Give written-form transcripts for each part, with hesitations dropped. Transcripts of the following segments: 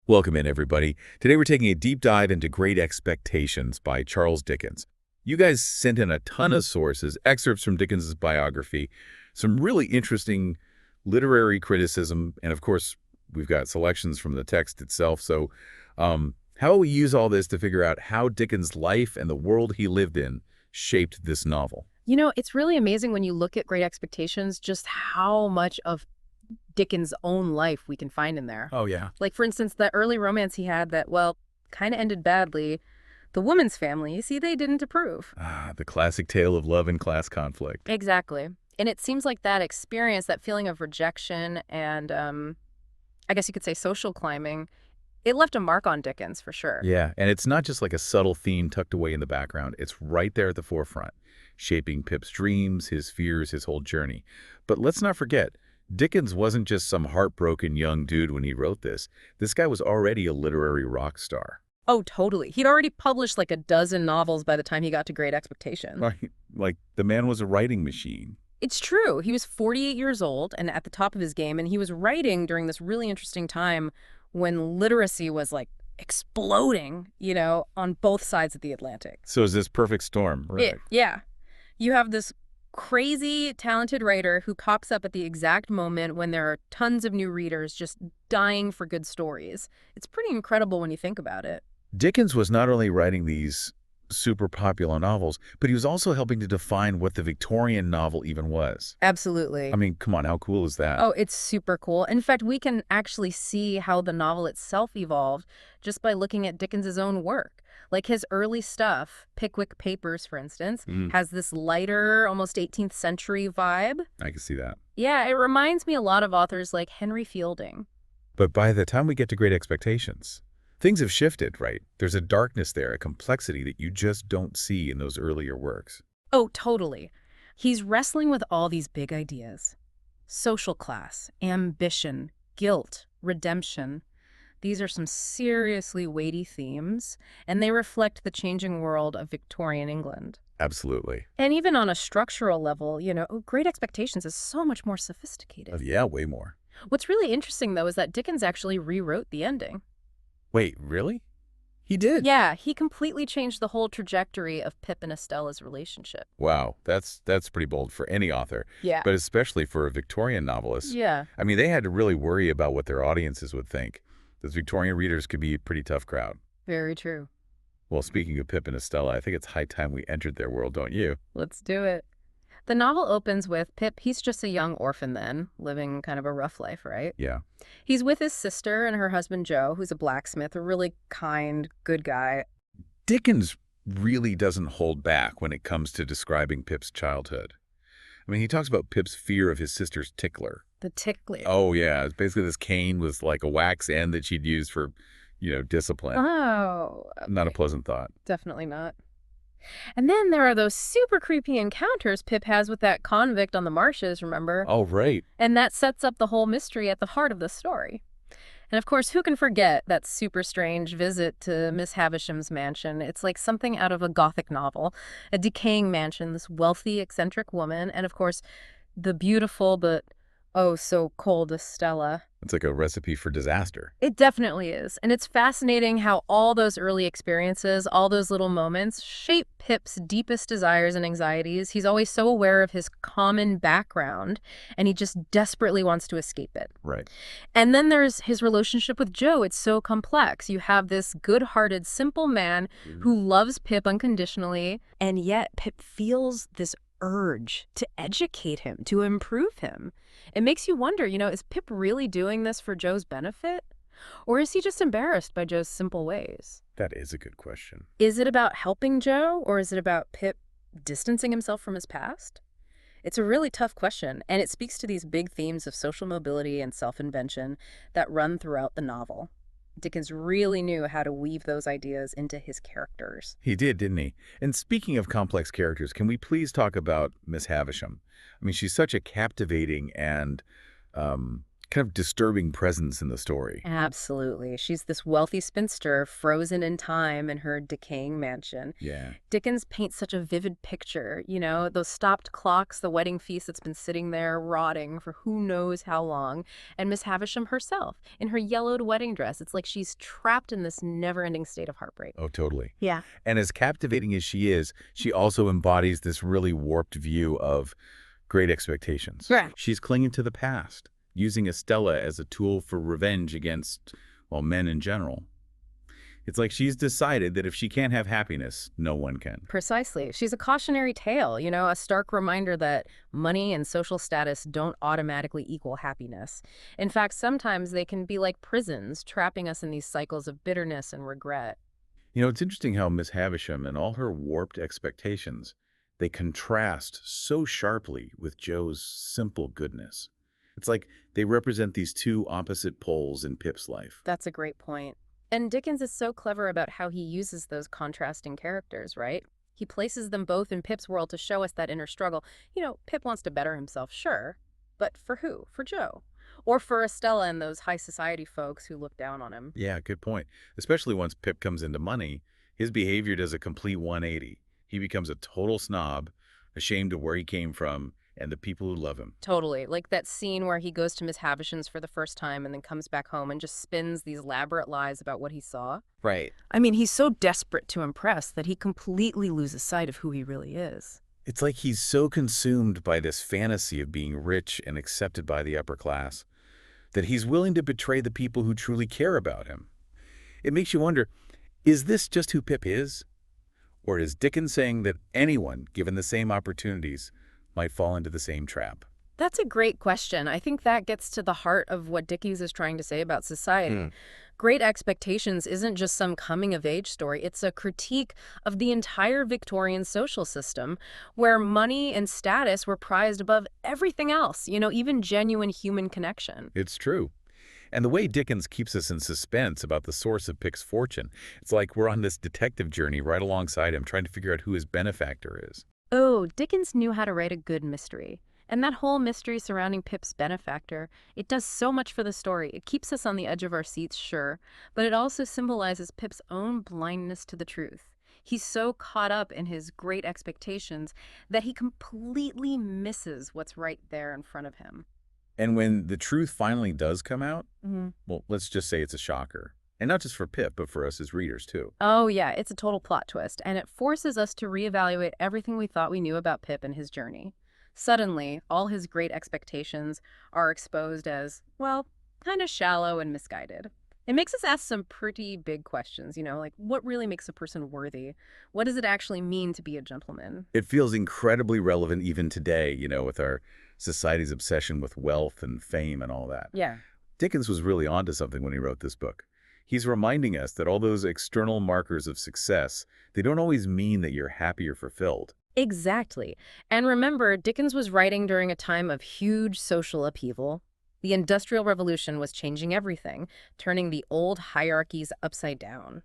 Welcome in, everybody. Today we're taking a deep dive into Great Expectations by Charles Dickens. You guys sent in a ton of sources, excerpts from Dickens' biography, some really interesting literary criticism, and of course, we've got selections from the text itself. How will we use all this to figure out how Dickens' life and the world he lived in shaped this novel? It's really amazing when you look at Great Expectations, just how much of Dickens' own life we can find in there. Oh, yeah. Like, for instance, that early romance he had that, well, kind of ended badly. The woman's family, you see, they didn't approve. The classic tale of love and class conflict. Exactly. And it seems like that experience, that feeling of rejection and, I guess you could say social climbing, it left a mark on Dickens for sure. Yeah, and it's not just like a subtle theme tucked away in the background. It's right there at the forefront, shaping Pip's dreams, his fears, his whole journey. But let's not forget, Dickens wasn't just some heartbroken young dude when he wrote this. This guy was already a literary rock star. Oh, totally. He'd already published like a dozen novels by the time he got to Great Expectations. Like the man was a writing machine. It's true. He was 48 years old and at the top of his game, and he was writing during this really interesting time when literacy was like exploding, on both sides of the Atlantic. So is this perfect storm, right? Yeah. You have this crazy, talented writer who pops up at the exact moment when there are tons of new readers just dying for good stories. It's pretty incredible when you think about it. Dickens was not only writing these super popular novels, but he was also helping to define what the Victorian novel even was. Absolutely. I mean, come on, how cool is that? Oh, it's super cool. In fact, we can actually see how the novel itself evolved just by looking at Dickens's own work. Like his early stuff, Pickwick Papers, for instance, has this lighter, almost 18th century vibe. I can see that. Yeah, it reminds me a lot of authors like Henry Fielding. But by the time we get to Great Expectations, things have shifted, right? There's a darkness there, a complexity that you just don't see in those earlier works. Oh, totally. He's wrestling with all these big ideas. Social class, ambition, guilt, redemption. These are some seriously weighty themes, and they reflect the changing world of Victorian England. Absolutely. And even on a structural level, Great Expectations is so much more sophisticated. Yeah, way more. What's really interesting, though, is that Dickens actually rewrote the ending. Wait, really? He did? Yeah, he completely changed the whole trajectory of Pip and Estella's relationship. Wow, that's pretty bold for any author, Yeah. but especially for a Victorian novelist. Yeah. I mean, they had to really worry about what their audiences would think. Those Victorian readers could be a pretty tough crowd. Very true. Well, speaking of Pip and Estella, I think it's high time we entered their world, don't you? Let's do it. The novel opens with Pip. He's just a young orphan then, living kind of a rough life, right? Yeah. He's with his sister and her husband, Joe, who's a blacksmith, a really kind, good guy. Dickens really doesn't hold back when it comes to describing Pip's childhood. I mean, he talks about Pip's fear of his sister's tickler. The tickler. Oh, yeah. Basically, this cane was like a wax end that she'd use for, discipline. Oh. Not a Okay. pleasant thought. Definitely not. And then there are those super creepy encounters Pip has with that convict on the marshes, remember? Oh, right. And that sets up the whole mystery at the heart of the story. And of course, who can forget that super strange visit to Miss Havisham's mansion? It's like something out of a Gothic novel. A decaying mansion, this wealthy, eccentric woman, and of course, the beautiful but oh so cold Estella. It's like a recipe for disaster. It definitely is. And it's fascinating how all those early experiences, all those little moments, shape Pip's deepest desires and anxieties. He's always so aware of his common background, and he just desperately wants to escape it. Right. And then there's his relationship with Joe. It's so complex. You have this good-hearted, simple man who loves Pip unconditionally, and yet Pip feels this urge to educate him, to improve him. It makes you wonder, is Pip really doing this for Joe's benefit? Or is he just embarrassed by Joe's simple ways? That is a good question. Is it about helping Joe, or is it about Pip distancing himself from his past? It's a really tough question, and it speaks to these big themes of social mobility and self-invention that run throughout the novel. Dickens really knew how to weave those ideas into his characters. He did, didn't he? And speaking of complex characters, can we please talk about Miss Havisham? I mean, she's such a captivating and kind of disturbing presence in the story. Absolutely. She's this wealthy spinster frozen in time in her decaying mansion. Yeah. Dickens paints such a vivid picture, those stopped clocks, the wedding feast that's been sitting there rotting for who knows how long, and Miss Havisham herself in her yellowed wedding dress. It's like she's trapped in this never-ending state of heartbreak. Oh, totally. Yeah. And as captivating as she is, she also embodies this really warped view of great expectations. Right. She's clinging to the past, using Estella as a tool for revenge against, well, men in general. It's like she's decided that if she can't have happiness, no one can. Precisely. She's a cautionary tale, a stark reminder that money and social status don't automatically equal happiness. In fact, sometimes they can be like prisons, trapping us in these cycles of bitterness and regret. It's interesting how Miss Havisham and all her warped expectations, they contrast so sharply with Joe's simple goodness. It's like they represent these two opposite poles in Pip's life. That's a great point. And Dickens is so clever about how he uses those contrasting characters, right? He places them both in Pip's world to show us that inner struggle. Pip wants to better himself, sure. But for who? For Joe. Or for Estella and those high society folks who look down on him. Yeah, good point. Especially once Pip comes into money, his behavior does a complete 180. He becomes a total snob, ashamed of where he came from, and the people who love him. Totally. Like that scene where he goes to Miss Havisham's for the first time and then comes back home and just spins these elaborate lies about what he saw. Right. I mean, he's so desperate to impress that he completely loses sight of who he really is. It's like he's so consumed by this fantasy of being rich and accepted by the upper class that he's willing to betray the people who truly care about him. It makes you wonder, is this just who Pip is? Or is Dickens saying that anyone, given the same opportunities, might fall into the same trap? That's a great question. I think that gets to the heart of what Dickens is trying to say about society. Great Expectations isn't just some coming-of-age story. It's a critique of the entire Victorian social system where money and status were prized above everything else, even genuine human connection. It's true. And the way Dickens keeps us in suspense about the source of Pip's fortune, it's like we're on this detective journey right alongside him, trying to figure out who his benefactor is. Oh, Dickens knew how to write a good mystery. And that whole mystery surrounding Pip's benefactor, it does so much for the story. It keeps us on the edge of our seats, sure, but it also symbolizes Pip's own blindness to the truth. He's so caught up in his great expectations that he completely misses what's right there in front of him. And when the truth finally does come out, well, let's just say it's a shocker. And not just for Pip, but for us as readers, too. Oh, yeah, it's a total plot twist, and it forces us to reevaluate everything we thought we knew about Pip and his journey. Suddenly, all his great expectations are exposed as, well, kind of shallow and misguided. It makes us ask some pretty big questions, like what really makes a person worthy? What does it actually mean to be a gentleman? It feels incredibly relevant even today, with our society's obsession with wealth and fame and all that. Yeah. Dickens was really onto something when he wrote this book. He's reminding us that all those external markers of success, they don't always mean that you're happy or fulfilled. Exactly. And remember, Dickens was writing during a time of huge social upheaval. The Industrial Revolution was changing everything, turning the old hierarchies upside down.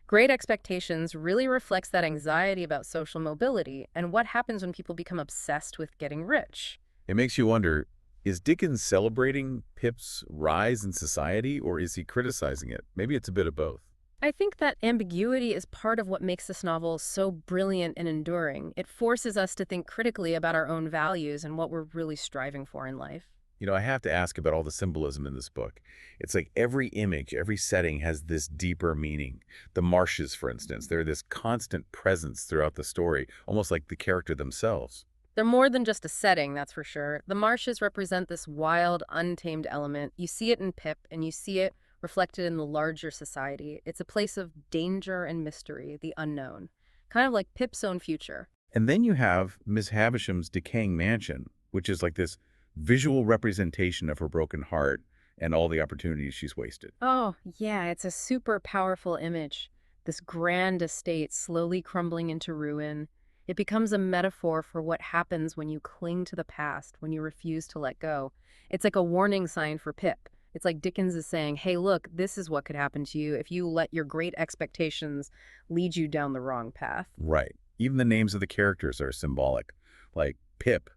Great Expectations really reflects that anxiety about social mobility and what happens when people become obsessed with getting rich. It makes you wonder, is Dickens celebrating Pip's rise in society, or is he criticizing it? Maybe it's a bit of both. I think that ambiguity is part of what makes this novel so brilliant and enduring. It forces us to think critically about our own values and what we're really striving for in life. I have to ask about all the symbolism in this book. It's like every image, every setting has this deeper meaning. The marshes, for instance, they're this constant presence throughout the story, almost like the character themselves. They're more than just a setting, that's for sure. The marshes represent this wild, untamed element. You see it in Pip, and you see it reflected in the larger society. It's a place of danger and mystery, the unknown. Kind of like Pip's own future. And then you have Miss Havisham's decaying mansion, which is like this visual representation of her broken heart and all the opportunities she's wasted. Oh, yeah, it's a super powerful image. This grand estate slowly crumbling into ruin. It becomes a metaphor for what happens when you cling to the past, when you refuse to let go. It's like a warning sign for Pip. It's like Dickens is saying, hey, look, this is what could happen to you if you let your great expectations lead you down the wrong path. Right. Even the names of the characters are symbolic, like Pip,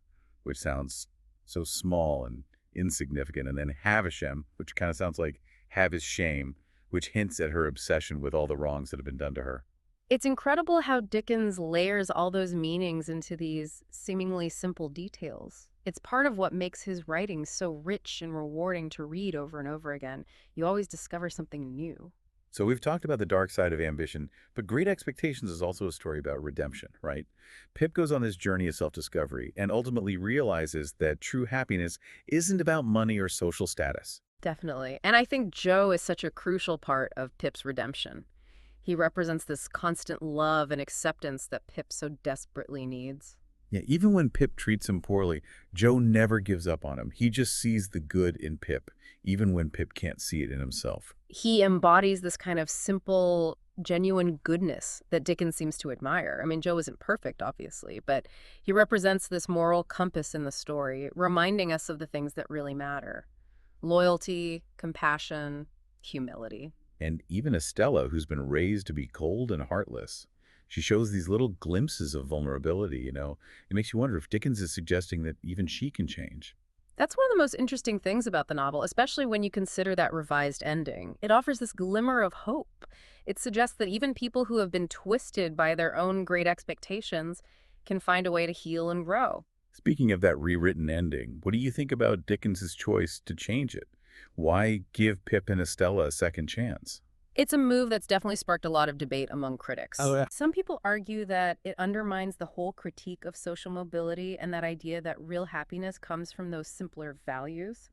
which sounds so small and insignificant. And then Havisham, which kind of sounds like have his shame, which hints at her obsession with all the wrongs that have been done to her. It's incredible how Dickens layers all those meanings into these seemingly simple details. It's part of what makes his writing so rich and rewarding to read over and over again. You always discover something new. So we've talked about the dark side of ambition, but Great Expectations is also a story about redemption, right? Pip goes on this journey of self-discovery and ultimately realizes that true happiness isn't about money or social status. Definitely. And I think Joe is such a crucial part of Pip's redemption. He represents this constant love and acceptance that Pip so desperately needs. Yeah, even when Pip treats him poorly, Joe never gives up on him. He just sees the good in Pip, even when Pip can't see it in himself. He embodies this kind of simple, genuine goodness that Dickens seems to admire. I mean, Joe isn't perfect, obviously, but he represents this moral compass in the story, reminding us of the things that really matter: loyalty, compassion, humility. And even Estella, who's been raised to be cold and heartless, she shows these little glimpses of vulnerability. It makes you wonder if Dickens is suggesting that even she can change. That's one of the most interesting things about the novel, especially when you consider that revised ending. It offers this glimmer of hope. It suggests that even people who have been twisted by their own great expectations can find a way to heal and grow. Speaking of that rewritten ending, what do you think about Dickens's choice to change it? Why give Pip and Estella a second chance? It's a move that's definitely sparked a lot of debate among critics. Oh, yeah. Some people argue that it undermines the whole critique of social mobility and that idea that real happiness comes from those simpler values.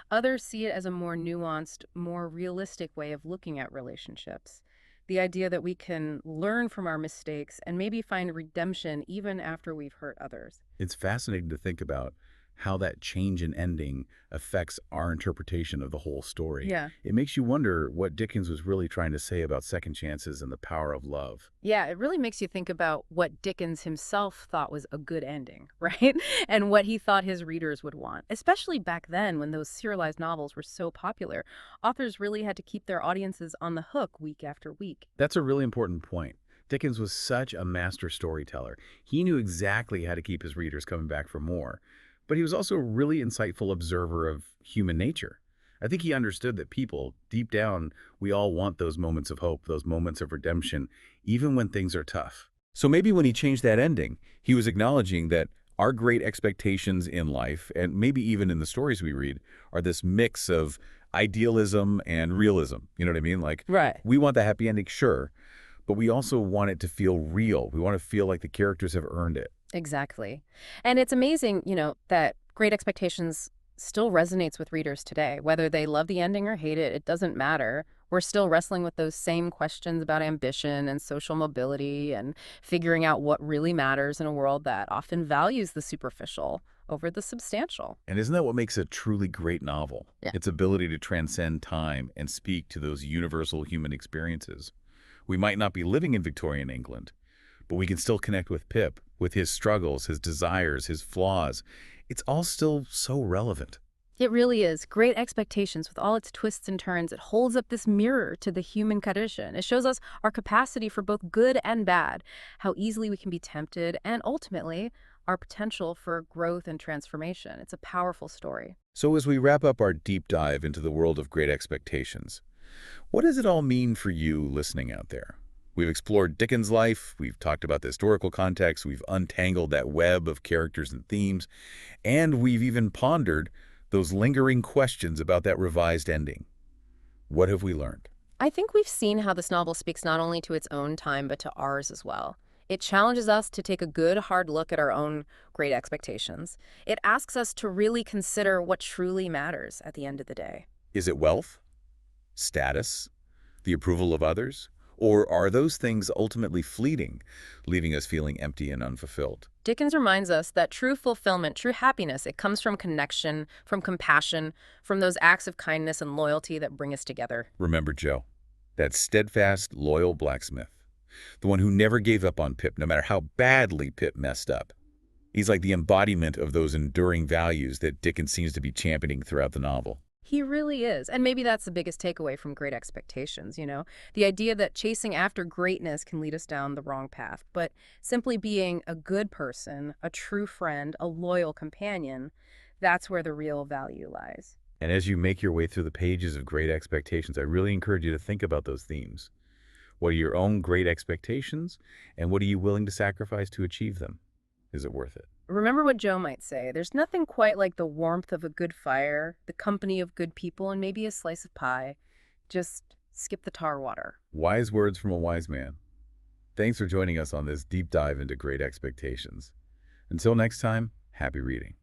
Others see it as a more nuanced, more realistic way of looking at relationships. The idea that we can learn from our mistakes and maybe find redemption even after we've hurt others. It's fascinating to think about how that change in ending affects our interpretation of the whole story. Yeah. It makes you wonder what Dickens was really trying to say about second chances and the power of love. Yeah, it really makes you think about what Dickens himself thought was a good ending, right? And what he thought his readers would want. Especially back then when those serialized novels were so popular, authors really had to keep their audiences on the hook week after week. That's a really important point. Dickens was such a master storyteller. He knew exactly how to keep his readers coming back for more. But he was also a really insightful observer of human nature. I think he understood that people, deep down, we all want those moments of hope, those moments of redemption, even when things are tough. So maybe when he changed that ending, he was acknowledging that our great expectations in life, and maybe even in the stories we read, are this mix of idealism and realism. You know what I mean? Like, Right. we want the happy ending, sure, but we also want it to feel real. We want to feel like the characters have earned it. Exactly. And it's amazing, that Great Expectations still resonates with readers today. Whether they love the ending or hate it, it doesn't matter. We're still wrestling with those same questions about ambition and social mobility and figuring out what really matters in a world that often values the superficial over the substantial. And isn't that what makes a truly great novel? Yeah. Its ability to transcend time and speak to those universal human experiences. We might not be living in Victorian England, but we can still connect with Pip, with his struggles, his desires, his flaws. It's all still so relevant. It really is. Great Expectations, with all its twists and turns, it holds up this mirror to the human condition. It shows us our capacity for both good and bad, how easily we can be tempted, and ultimately, our potential for growth and transformation. It's a powerful story. So as we wrap up our deep dive into the world of Great Expectations, what does it all mean for you listening out there? We've explored Dickens' life, we've talked about the historical context, we've untangled that web of characters and themes, and we've even pondered those lingering questions about that revised ending. What have we learned? I think we've seen how this novel speaks not only to its own time, but to ours as well. It challenges us to take a good, hard look at our own great expectations. It asks us to really consider what truly matters at the end of the day. Is it wealth? Status? The approval of others? Or are those things ultimately fleeting, leaving us feeling empty and unfulfilled? Dickens reminds us that true fulfillment, true happiness, it comes from connection, from compassion, from those acts of kindness and loyalty that bring us together. Remember Joe, that steadfast, loyal blacksmith, the one who never gave up on Pip, no matter how badly Pip messed up. He's like the embodiment of those enduring values that Dickens seems to be championing throughout the novel. He really is. And maybe that's the biggest takeaway from Great Expectations. The idea that chasing after greatness can lead us down the wrong path, but simply being a good person, a true friend, a loyal companion, That's where the real value lies. And as you make your way through the pages of Great Expectations, I really encourage you to think about those themes. What are your own great expectations, and what are you willing to sacrifice to achieve them? Is it worth it? Remember what Joe might say. There's nothing quite like the warmth of a good fire, the company of good people, and maybe a slice of pie. Just skip the tar water. Wise words from a wise man. Thanks for joining us on this deep dive into Great Expectations. Until next time, happy reading.